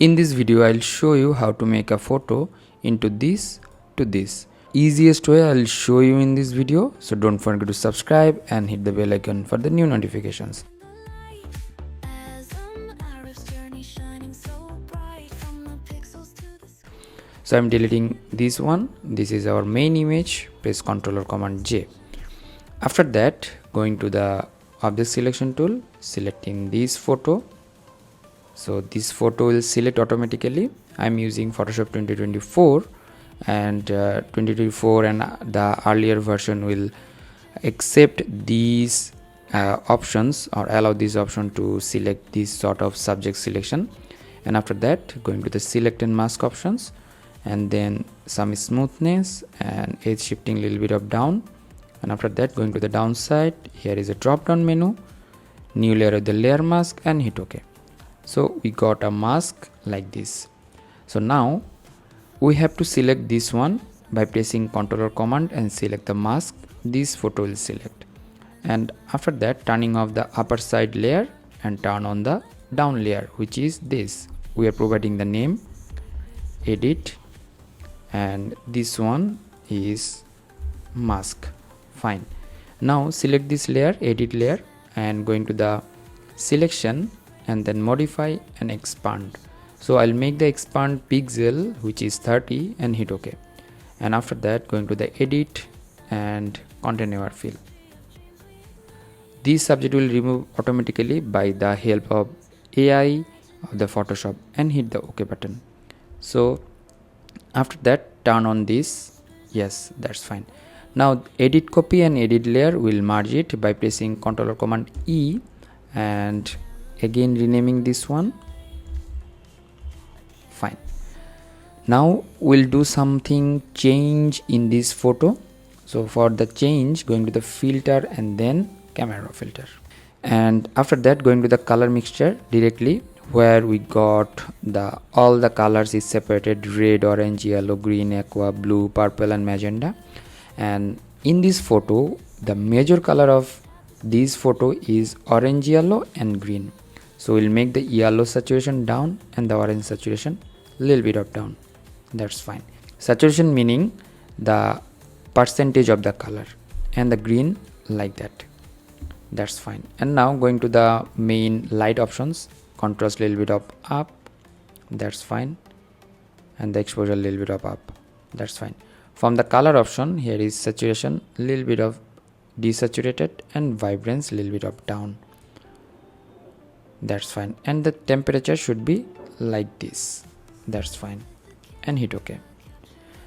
In this video, I'll show you how to make a photo into this to this. Easiest way I'll show you in this video, so don't forget to subscribe and hit the bell icon for the new notifications. So I'm deleting this one. This is our main image. Press Ctrl or Command J. After that, going to the object selection tool, selecting this photo. So this photo will select automatically. I'm using Photoshop 2024 and 2024 and the earlier version will accept these options or allow this option to select this sort of subject selection. And after that, going to the select and mask options, and then some smoothness and edge shifting a little bit of down. And after that, going to the downside, here is a drop down menu, new layer of the layer mask, and hit OK. So we got a mask like this. So now we have to select this one by pressing Ctrl or Command and select the mask. This photo will select. And after that, turning off the upper side layer and turn on the down layer, which is this. We are providing the name, edit, and this one is mask. Fine. Now select this layer, edit layer, and going to the selection and then modify and expand. So I'll make the expand pixel, which is 30, and hit OK. And after that, going to the edit and content aware fill. This subject will remove automatically by the help of AI of the Photoshop, and hit the OK button. So after that, turn on this. Yes, that's fine. Now edit copy and edit layer, will merge it by pressing Ctrl or Command E and again renaming this one. Fine. Now we'll do something change in this photo. So for the change, going to the filter and then camera filter, and after that going to the color mixture directly, where we got the all the colors is separated: red, orange, yellow, green, aqua, blue, purple, and magenta. And in this photo, the major color of this photo is orange, yellow, and green. So we'll make the yellow saturation down and the orange saturation little bit of down. That's fine. Saturation meaning the percentage of the color, and the green like that. That's fine. And now going to the main light options, contrast little bit of up. That's fine. And the exposure little bit of up. That's fine. From the color option, here is saturation little bit of desaturated and vibrance little bit of down. That's fine. And the temperature should be like this. That's fine. And hit OK.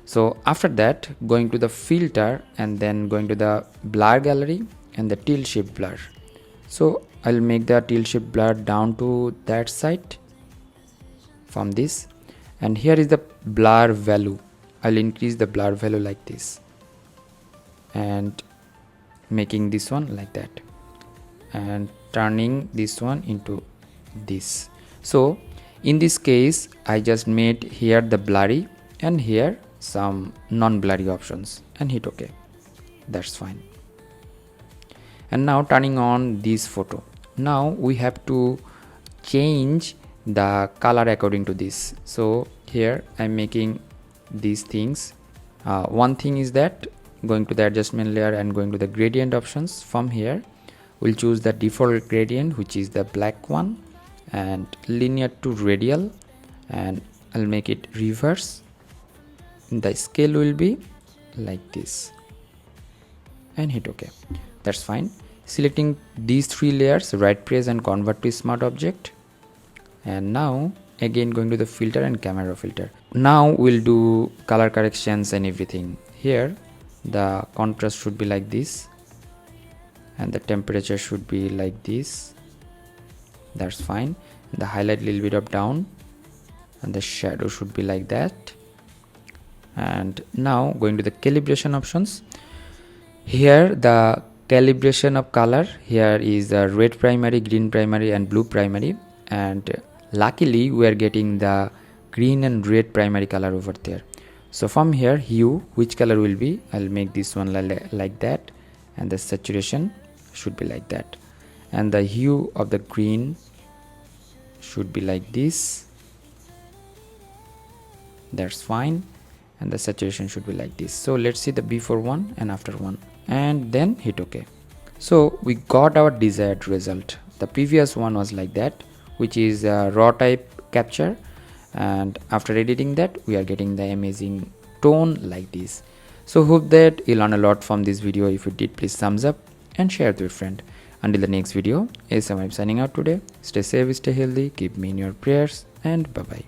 So after that, going to the filter and then going to the blur gallery and the tilt shift blur. So I'll make the tilt shift blur down to that side from this, and here is the blur value. I'll increase the blur value like this and making this one like that, and turning this one into this. So in this case, I just made here the blurry and here some non-blurry options and hit OK. That's fine. And now turning on this photo. Now we have to change the color according to this. So here I'm making these things. One thing is that going to the adjustment layer and going to the gradient options. From here we'll choose the default gradient, which is the black one, and linear to radial, and I'll make it reverse. The scale will be like this and hit OK. That's fine. Selecting these three layers, right press and convert to smart object, and now again going to the filter and camera filter. Now we'll do color corrections and everything. Here the contrast should be like this and the temperature should be like this. That's fine. The highlight little bit of down and the shadow should be like that. And now going to the calibration options. Here the calibration of color, here is the red primary, green primary, and blue primary, and luckily we are getting the green and red primary color over there. So from here, hue, which color will be, I'll make this one like that, and the saturation should be like that, and the hue of the green should be like this, That's fine. And the saturation should be like this. So let's see the before one and after one, and then hit OK. So we got our desired result. The previous one was like that, which is a raw type capture, and after editing that we are getting the amazing tone like this. So hope that you learn a lot from this video. If you did, please thumbs up and share with your friend. Until the next video, I'm signing out today. Stay safe, stay healthy, keep me in your prayers, and bye bye.